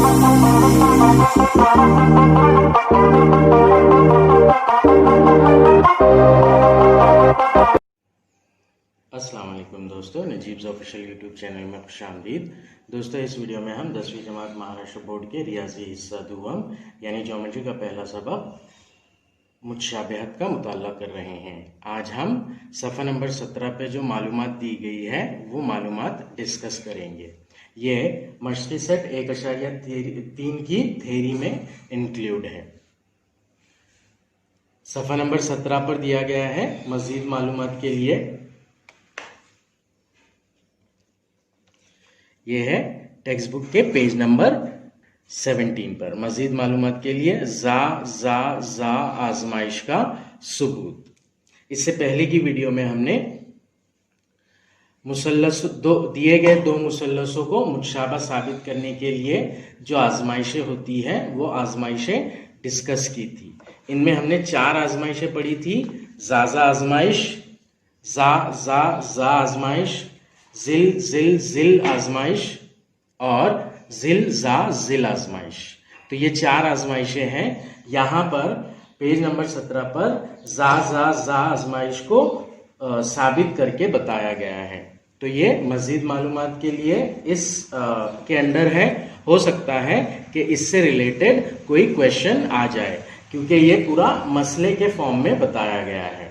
अस्सलाम वालेकुम दोस्तों, नजीब्स ऑफिशियल यूट्यूब चैनल में खुशामदीद। दोस्तों, इस वीडियो में हम 10वीं जमात महाराष्ट्र बोर्ड के रियाजी हिस्सा दुवम यानी ज्योमेट्री का पहला सबक मुतशाबिहत का मुताला कर रहे हैं। आज हम सफ़ा नंबर 17 पे जो मालूमात दी गई है वो मालूमात डिस्कस करेंगे। ये मशक़ी सेट 1.3 की थ्योरी में इंक्लूड है। सफ़ा नंबर 17 पर दिया गया है मज़ीद मालूमात के लिए। ये है टेक्स्ट बुक के पेज नंबर 17 पर। मजीद मालूमात के लिए जा आजमाइश का सबूत। इससे पहले की वीडियो में हमने मुसल्लस दिए गए दो मुसल्लसों को मुतशाबा साबित करने के लिए जो आजमाइशें होती है वो आजमाइशें डिस्कस की थी। इनमें हमने 4 आजमाइशें पढ़ी थी। जा आजमाइश, जा आजमाइश, जिल आजमाइश और जिल आजमाइश। तो ये 4 आजमाइशें हैं। यहाँ पर पेज नंबर 17 पर जा आजमाइश को साबित करके बताया गया है। तो ये मजीद मालूमात के लिए इस के अंडर है। हो सकता है कि इससे रिलेटेड कोई क्वेश्चन आ जाए, क्योंकि ये पूरा मसले के फॉर्म में बताया गया है।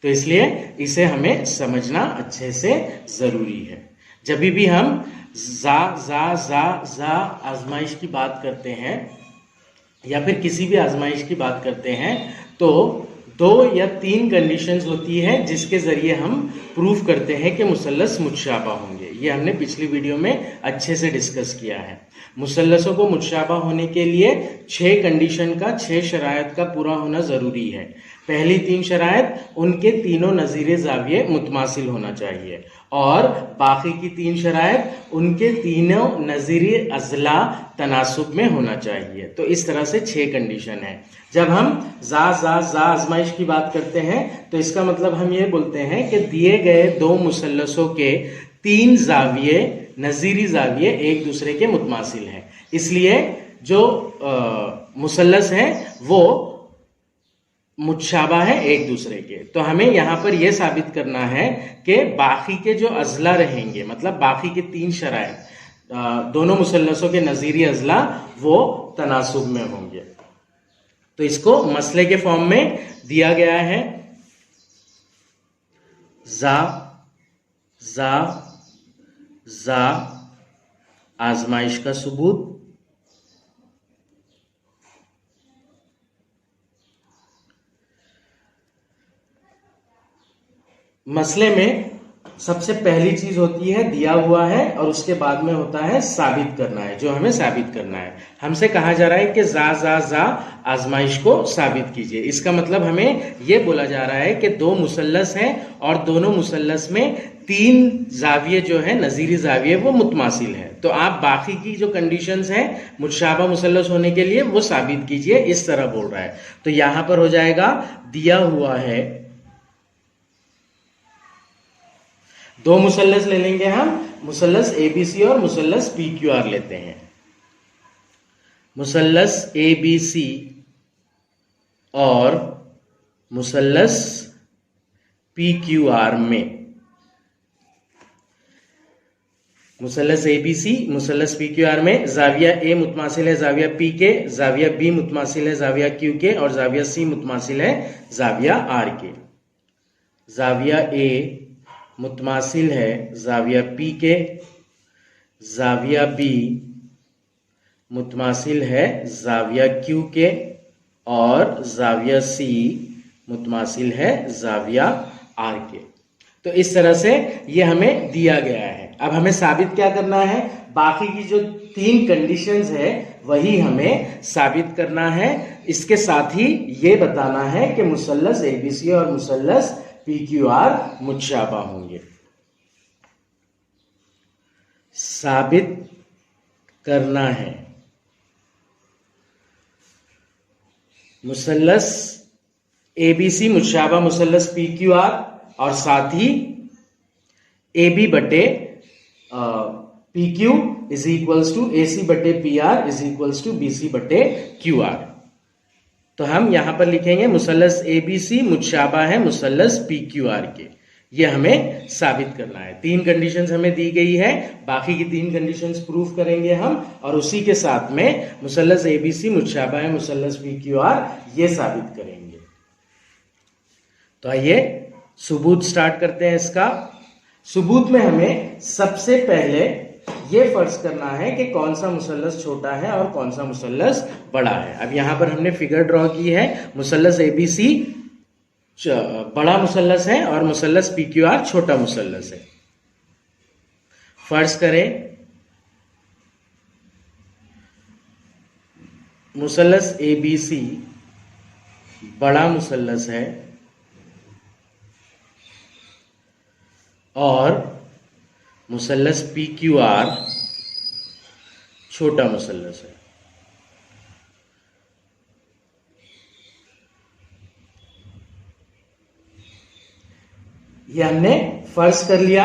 तो इसलिए इसे हमें समझना अच्छे से जरूरी है। जब भी हम जा आजमाइश की बात करते हैं या फिर किसी भी आजमाइश की बात करते हैं तो 2 या 3 कंडीशंस होती है जिसके जरिए हम प्रूफ करते हैं कि मुसल्लस मुतशाबा होंगे। ये हमने पिछली वीडियो में अच्छे से डिस्कस किया है। मुसल्लसों को मुतशाबा होने के लिए 6 कंडीशन का 6 शरायत का पूरा होना जरूरी है। पहली 3 शरायत, उनके तीनों नज़ीरे ज़ाविये मुतमासिल होना चाहिए, और बाकी की 3 शरायत उनके तीनों नज़ीरे अज़ला तनासुब में होना चाहिए। तो इस तरह से 6 कंडीशन है। जब हम जा आजमाइश की बात करते हैं तो इसका मतलब हम ये बोलते हैं कि दिए गए 2 मुसल्लसों के 3 ज़ाविये नज़ीरी ज़ाविये एक दूसरे के मुतमासिल हैं। इसलिए जो मुसल्लस है वो मुतशाबा है एक दूसरे के। तो हमें यहाँ पर यह साबित करना है कि बाकी के जो अजला रहेंगे, मतलब बाकी के 3 शरायत दोनों मुसल्लसों के नज़ीरी अजला वो तनासुब में होंगे। तो इसको मसले के फॉर्म में दिया गया है। जा आजमाइश का सबूत। मसले में सबसे पहली चीज होती है दिया हुआ है, और उसके बाद में होता है साबित करना है। जो हमें साबित करना है, हमसे कहा जा रहा है कि जा आजमाइश को साबित कीजिए। इसका मतलब हमें यह बोला जा रहा है कि 2 मुसल्लस हैं और दोनों मुसल्लस में 3 जाविये जो है नज़ीरी जाविये वो मुतमासिल है। तो आप बाकी की जो कंडीशंस हैं मुतशाबा मुसल्लस होने के लिए वो साबित कीजिए, इस तरह बोल रहा है। तो यहां पर हो जाएगा दिया हुआ है 2 मुसल्लस ले लेंगे हम, मुसल्लस ABC और मुसल्लस PQR लेते हैं। मुसल्लस ABC और मुसल्लस PQR में, मुसल्लस ABC मुसल्लस PQR में जाविया A मुतमासिल है जाविया P के, जाविया B मुतमासिल है जाविया Q के, और जाविया C मुतमासिल है जाविया R के। जाविया A मुतमासिल है जाविया P के, जाविया B मुतमासिल है जाविया Q के, और जाविया C मुतमासिल है जाविया R के। तो इस तरह से ये हमें दिया गया है। अब हमें साबित क्या करना है? बाकी की जो 3 कंडीशंस है वही हमें साबित करना है। इसके साथ ही ये बताना है कि मुसल्लस ABC और मुसल्लस PQR मुतशाबा होंगे। साबित करना है मुसल्लस ABC मुतशाबा मुसल्लस PQR, और साथ ही AB बटे P Q is equals to A C बटे P R is equals to B C बटे क्यू आर। तो हम यहां पर लिखेंगे मुसल्लस ए बी सी मुतशाबा है मुसल्लस पी क्यू आर के। ये हमें साबित करना है। 3 कंडीशंस हमें दी गई है, बाकी की 3 कंडीशंस प्रूव करेंगे हम, और उसी के साथ में मुसल्लस ए बी सी मुतशाबा है मुसल्लस पी क्यू आर ये साबित करेंगे। तो आइए सबूत स्टार्ट करते हैं इसका। सबूत में हमें सबसे पहले ये फर्ज करना है कि कौन सा मुसल्लस छोटा है और कौन सा मुसल्लस बड़ा है। अब यहां पर हमने फिगर ड्रॉ की है, मुसल्लस एबीसी बड़ा मुसल्लस है और मुसल्लस पीक्यूआर छोटा मुसल्लस है। फर्ज करें मुसल्लस एबीसी बड़ा मुसल्लस है और मुसल्लस पी क्यू आर छोटा मुसल्लस है। ये हमने फर्ज कर लिया।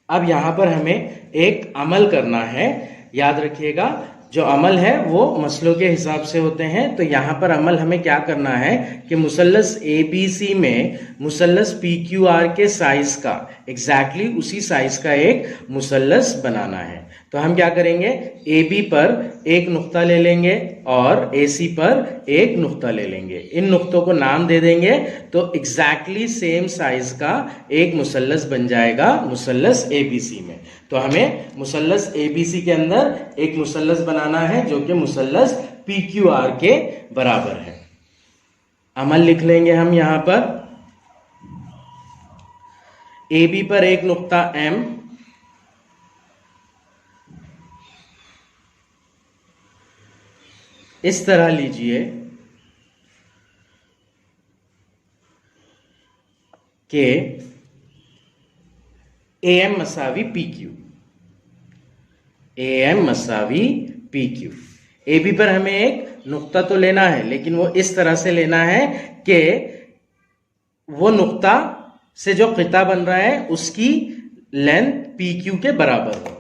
अब यहां पर हमें एक अमल करना है। याद रखिएगा, जो अमल है वो मसलों के हिसाब से होते हैं। तो यहां पर अमल हमें क्या करना है कि मुसल्लस एबीसी में मुसल्लस पीक्यूआर के साइज का एग्जैक्टली उसी साइज का एक मुसल्लस बनाना है। तो हम क्या करेंगे, AB पर एक नुक्ता ले लेंगे और AC पर एक नुक्ता ले लेंगे। इन नुक्तों को नाम दे देंगे तो एग्जैक्टली सेम साइज का एक मुसल्लस बन जाएगा मुसल्लस ABC में। तो हमें मुसल्लस ABC के अंदर एक मुसल्लस बनाना है जो कि मुसल्लस PQR के बराबर है। अमल लिख लेंगे हम यहां पर। AB पर एक नुक्ता M, इस तरह लीजिए कि AM मसावी PQ, AM मसावी PQ। AB पर हमें एक नुक्ता तो लेना है, लेकिन वो इस तरह से लेना है कि वो नुक्ता से जो क़िता बन रहा है उसकी लेंथ PQ के बराबर हो।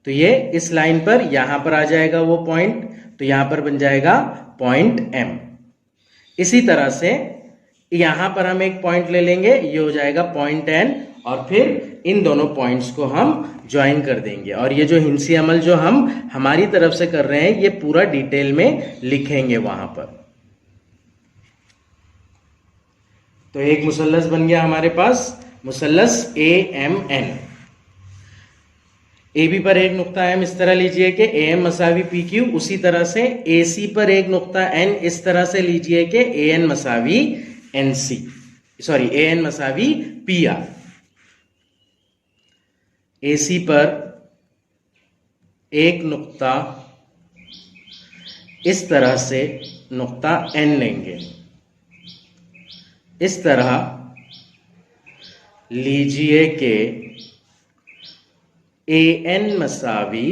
तो ये इस लाइन पर यहां पर आ जाएगा वो पॉइंट, तो यहां पर बन जाएगा पॉइंट M। इसी तरह से यहां पर हम एक पॉइंट ले लेंगे, ये हो जाएगा पॉइंट N, और फिर इन दोनों पॉइंट्स को हम ज्वाइन कर देंगे। और ये जो हिंसी अमल जो हम हमारी तरफ से कर रहे हैं ये पूरा डिटेल में लिखेंगे वहां पर। तो एक मुसल्लस बन गया हमारे पास, मुसल्लस AMN। AB पर एक नुक्ता M इस तरह लीजिए कि AM मसावी PQ, उसी तरह से AC पर एक नुक्ता N इस तरह से लीजिए कि AN मसावी NC, sorry AN मसावी PR। AC पर एक नुक्ता इस तरह से नुक्ता N लेंगे, इस तरह लीजिए कि AN मसावी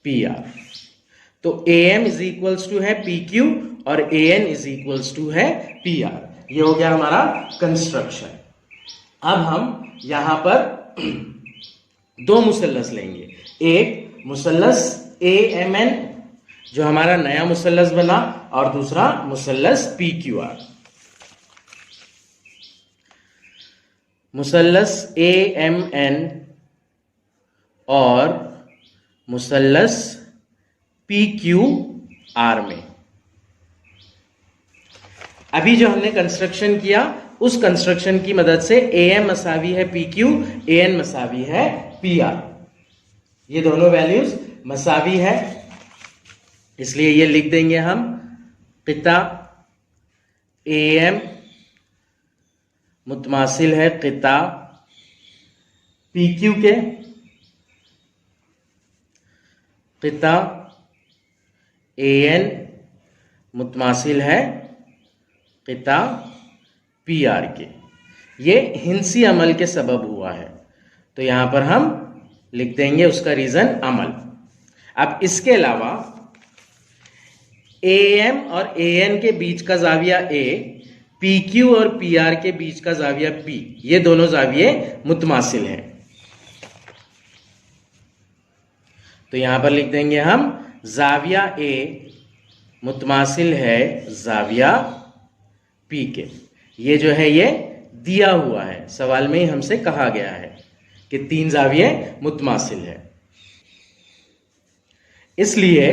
PR। तो AM इज इक्वल्स टू है PQ और AN इज इक्वल्स टू है PR। ये हो गया हमारा कंस्ट्रक्शन। अब हम यहां पर 2 मुसल्लस लेंगे, एक मुसल्लस AMN जो हमारा नया मुसल्लस बना और दूसरा मुसल्लस PQR। मुसल्लस AMN और मुसल्लस PQR में अभी जो हमने कंस्ट्रक्शन किया उस कंस्ट्रक्शन की मदद से AM मसावी है PQ, AN मसावी है PR। ये दोनों वैल्यूज मसावी है, इसलिए ये लिख देंगे हम, क़िता AM मुतमासिल है क़िता PQ के, क़िता AN मुतमासिल है क़िता PR के। ये हिंसी अमल के सबब हुआ है, तो यहां पर हम लिख देंगे उसका रीजन अमल। अब इसके अलावा AM और AN के बीच का जाविया A पी क्यू और पी आर के बीच का जाविया पी, ये दोनों जाविये मुतमासिल हैं। तो यहां पर लिख देंगे हम जाविया ए मुतमासिल है जाविया पी के। ये जो है ये दिया हुआ है, सवाल में ही हमसे कहा गया है कि 3 जाविये मुतमासिल है, इसलिए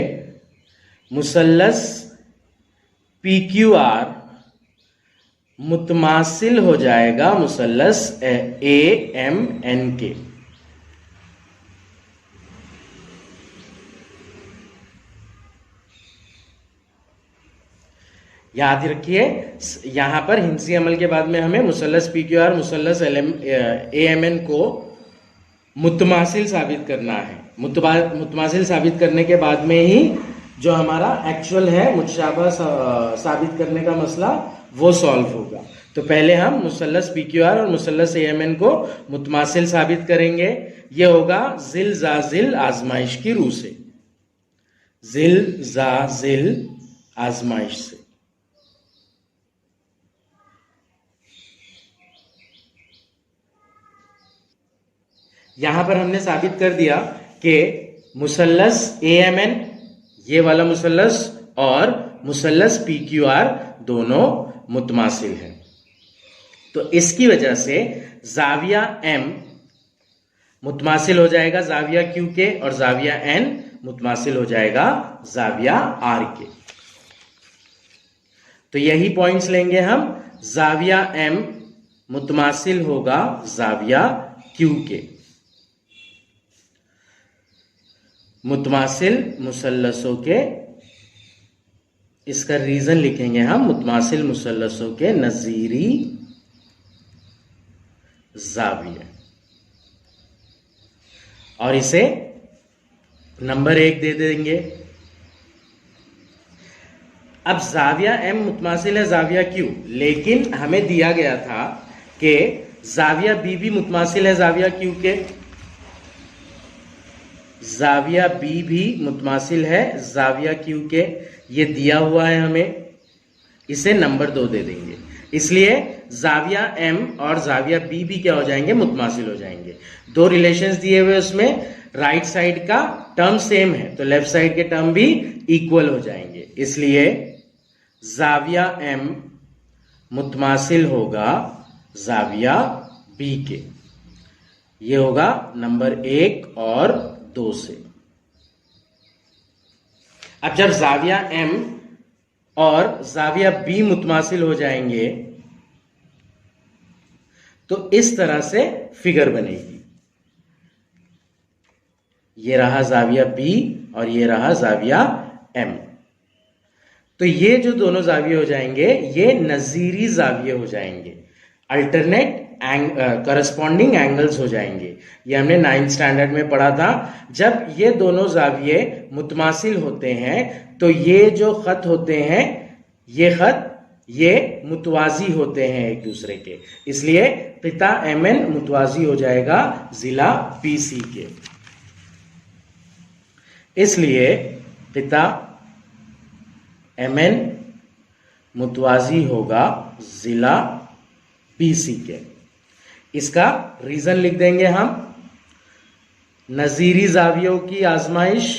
मुसल्लस पी क्यू आर मुतमासिल हो जाएगा मुसल्लस ए एम एन के। याद रखिए, यहां पर हिंसी अमल के बाद में हमें मुसल्लस पी क्यू आर मुसल्लस ए एम एन को मुतमासिल साबित करना है। मुतमासिल साबित करने के बाद में ही जो हमारा एक्चुअल है मुतशाबह साबित करने का मसला वो सॉल्व होगा। तो पहले हम मुसल्लस पी क्यू आर और मुसल्लस ए एम एन को मुतमासिल साबित करेंगे। ये होगा जिल जाजिल आजमाइश की रूह से, जिल जाजिल आजमाइश से। यहां पर हमने साबित कर दिया कि मुसल्लस ए एम एन, ये वाला मुसल्लस, और मुसल्लस पी क्यू आर दोनों मुतमासिल हैं। तो इसकी वजह से जाविया एम मुतमासिल हो जाएगा जाविया क्यू के, और जाविया एन मुतमासिल हो जाएगा जाविया आर के। तो यही पॉइंट्स लेंगे हम। जाविया एम मुतमासिल होगा जाविया क्यू के। मुतमासिल मुसल्लसों के, इसका रीजन लिखेंगे हम मुतमासिल मुसल्लसों के नजीरी जाविये, और इसे नंबर 1 दे देंगे। अब जाविया एम मुतमासिल है जाविया क्यू, लेकिन हमें दिया गया था कि जाविया बी भी मुतमासिल है जाविया क्यू के। जाविया बी भी मुतमासिल है जाविया क्यू के, ये दिया हुआ है हमें, इसे नंबर 2 दे देंगे। इसलिए जाविया एम और जाविया बी भी क्या हो जाएंगे, मुतमासिल हो जाएंगे। 2 रिलेशंस दिए हुए, उसमें राइट साइड का टर्म सेम है तो लेफ्ट साइड के टर्म भी इक्वल हो जाएंगे। इसलिए जाविया एम मुतमासिल होगा जाविया बी के। ये होगा नंबर 1 और 2 से। अब जब जाविया एम और जाविया बी मुतमासिल हो जाएंगे तो इस तरह से फिगर बनेगी। ये रहा जाविया बी और ये रहा जाविया एम। तो ये जो दोनों जाविये हो जाएंगे ये नजीरी जाविये हो जाएंगे, अल्टरनेट करस्पॉन्डिंग एंगल्स हो जाएंगे। ये हमने 9th स्टैंडर्ड में पढ़ा था। जब ये दोनों जाविये मुतमासिल होते हैं तो ये जो खत होते हैं ये खत ये मुतवाजी होते हैं एक दूसरे के, इसलिए क़िता एमएन मुतवाजी हो जाएगा जिला पीसी के। इसलिए क़िता एमएन मुतवाजी होगा जिला पीसी के। इसका रीजन लिख देंगे हम, नजीरी जावियों की आजमाइश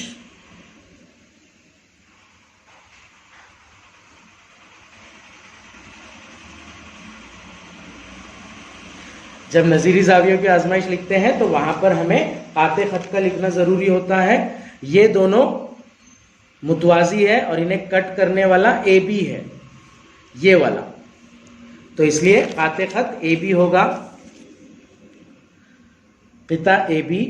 जब नजीरी जावियों की आजमाइश लिखते हैं तो वहां पर हमें काते खत का लिखना जरूरी होता है। ये दोनों मुतवाजी है और इन्हें कट करने वाला ए बी है, ये वाला, तो इसलिए काते खत ए बी होगा। क़िता ए बी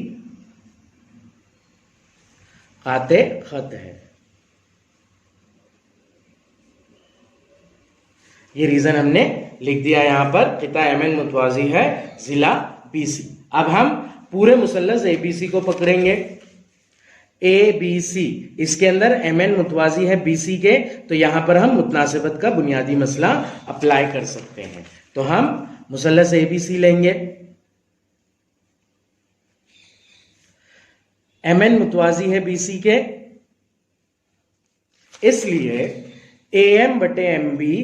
काते खत है। ये रीजन हमने लिख दिया यहां पर, क़िता एमएन मुतवाजी है जिला बीसी। अब हम पूरे मुसल्लस एबीसी को पकड़ेंगे। ए बी सी, इसके अंदर एमएन मुतवाजी है बीसी के, तो यहां पर हम मुतनासिबत का बुनियादी मसला अप्लाई कर सकते हैं। तो हम मुसल्लस एबीसी लेंगे, एमएन मुतवाजी है बीसी के, इसलिए एम बटे एम बी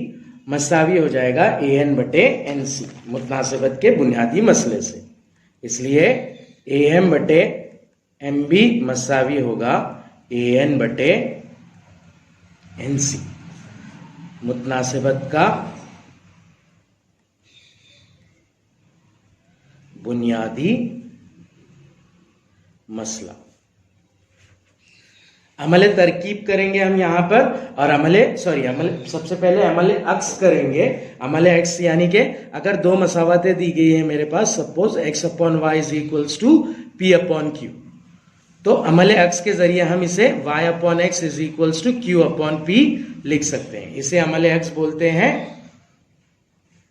मसावी हो जाएगा an बटे NC मुतनासिबत के बुनियादी मसले से। इसलिए AM बटे MB मसावी होगा AN बटे NC मुतनासिबत का बुनियादी मसला। अमले तरकीब करेंगे हम यहां पर, और सबसे पहले अमले अक्स करेंगे। अमले अक्स यानी कि अगर दो मसावतें दी गई है मेरे पास, suppose x upon Y is equals to P upon Q, तो अमले अक्स के जरिए हम इसे y upon X is equals to Q upon P लिख सकते हैं। इसे अमले अक्स बोलते हैं।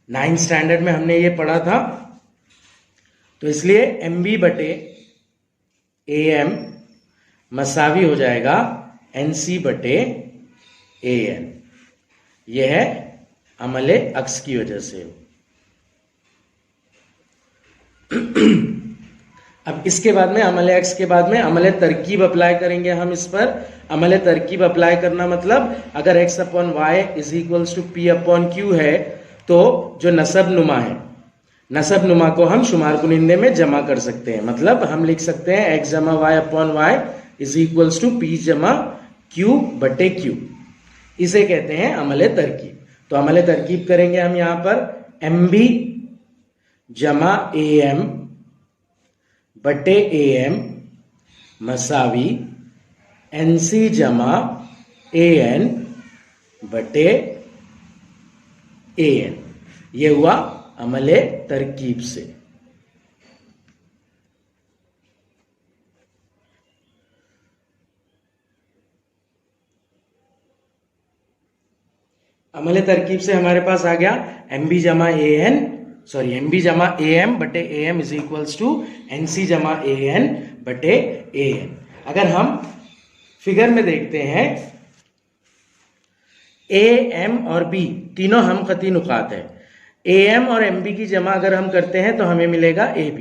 9th स्टैंडर्ड में हमने ये पढ़ा था। तो इसलिए MB बटे AM मसावी हो जाएगा NC बटे AN। यह है अमले अक्स की वजह से। अब इसके बाद में अमले अक्स के बाद में अमले तरकीब अप्लाई करेंगे हम इस पर। अमले तरकीब अप्लाई करना मतलब अगर x upon Y is equals to P upon q है, तो जो नसब नुमा है, नसब नुमा को हम शुमार कुनिंदे में जमा कर सकते हैं। मतलब हम लिख सकते हैं x जमा y upon Y is equals to p जमा क्यू बटे क्यू। इसे कहते हैं अमले तरकीब। तो अमले तरकीब करेंगे हम यहां पर MB जमा AM बटे AM मसावी NC जमा AN बटे AN। ये हुआ अमले तरकीब से। अमले तरकीब से हमारे पास आ गया MB जमा AM बटे AM is equals to NC जमा AN बटे AN। अगर हम फिगर में देखते हैं, AM और B तीनों हम खती नुकात है। AM और MB की जमा अगर हम करते हैं तो हमें मिलेगा AB।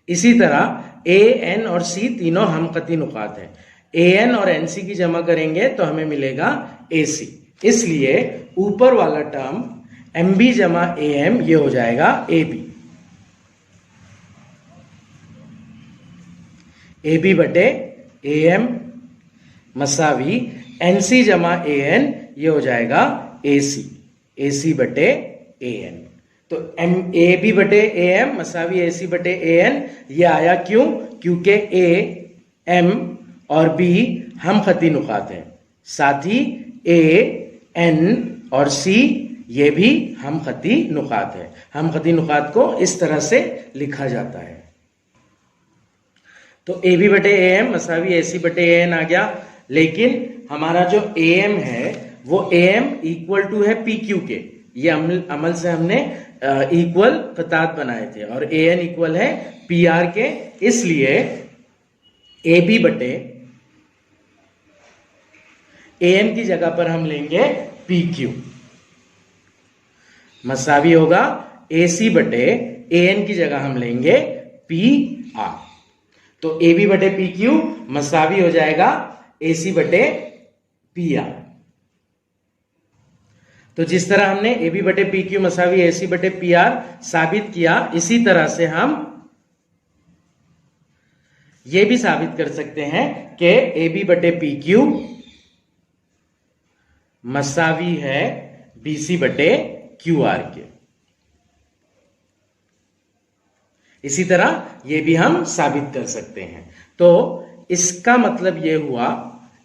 इसी तरह AN और C तीनों हम खती नुकात है। AN और NC की जमा करेंगे तो हमें मिलेगा AC। इसलिए ऊपर वाला टर्म MB जमा AM ये हो जाएगा AB। AB बटे AM मसावी NC जमा AN ये हो जाएगा AC बटे AN। तो AB बटे AM मसावी AC बटे AN ये आया क्यों? क्योंकि A, M और B हम खती नुकात हैं, साथ ही A, N और C ये भी हम खती नुकात है। हम खती नुकात को इस तरह से लिखा जाता है। तो AB बटे AM मसावी AC बटे AN आ गया। लेकिन हमारा जो AM है वो AM इक्वल टू है PQ के। ये अमल से हमने इक्वल खतात बनाए थे, और AN इक्वल है PR के। इसलिए AB बटे AM की जगह पर हम लेंगे PQ मसावी होगा AC बटे AN की जगह हम लेंगे PR। तो AB बटे PQ मसावी हो जाएगा AC बटे PR। तो जिस तरह हमने AB बटे PQ मसावी AC बटे PR साबित किया, इसी तरह से हम ये भी साबित कर सकते हैं कि AB बटे PQ मसावी है BC बटे QR के। इसी तरह ये भी हम साबित कर सकते हैं। तो इसका मतलब ये हुआ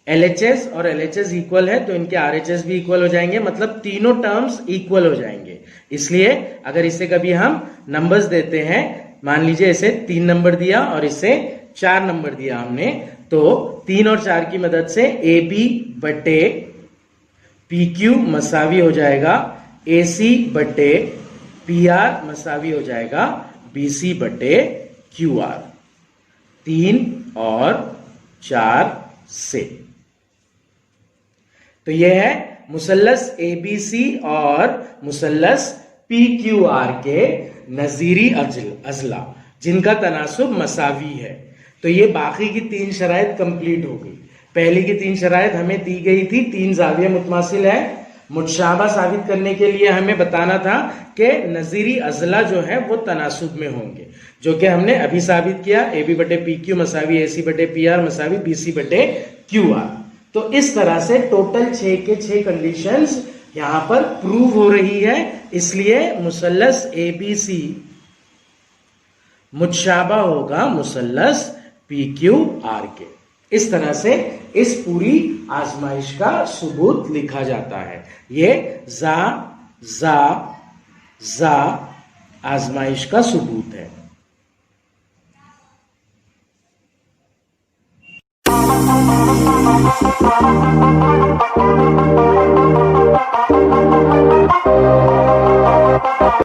LHS और LHS इक्वल है तो इनके RHS भी इक्वल हो जाएंगे, मतलब तीनों टर्म्स इक्वल हो जाएंगे। इसलिए अगर इसे कभी हम नंबर्स देते हैं, मान लीजिए इसे 3 नंबर दिया और इसे 4 नंबर दिया हमने, तो 3 और 4 की मदद से AB बटे PQ मसावी हो जाएगा AC बटे PR मसावी हो जाएगा BC बटे QR। 3 और 4 से। तो यह है मुसल्लस ABC और मुसल्लस PQR के नजीरी अजला जिनका तनासुब मसावी है। तो ये बाकी की 3 शराइत कंप्लीट हो गई। पहली की 3 शराइत हमें दी गई थी, 3 जाविया मुतमासिल है, मुशाबा साबित करने के लिए हमें बताना था कि नजीरी अजला जो है वो तनासुब में होंगे, जो कि हमने अभी साबित किया, ए बी बटे पी क्यू मसावी ए सी बटे पी आर मसावी बी सी बटे क्यू आर। तो इस तरह से टोटल 6 के 6 कंडीशंस यहां पर प्रूव हो रही है, इसलिए मुसल्लस ए बी सी मुशाबा होगा मुसल्लस पी क्यू आर के। इस तरह से इस पूरी आजमाइश का सबूत लिखा जाता है। ये जा आजमाइश का सबूत है।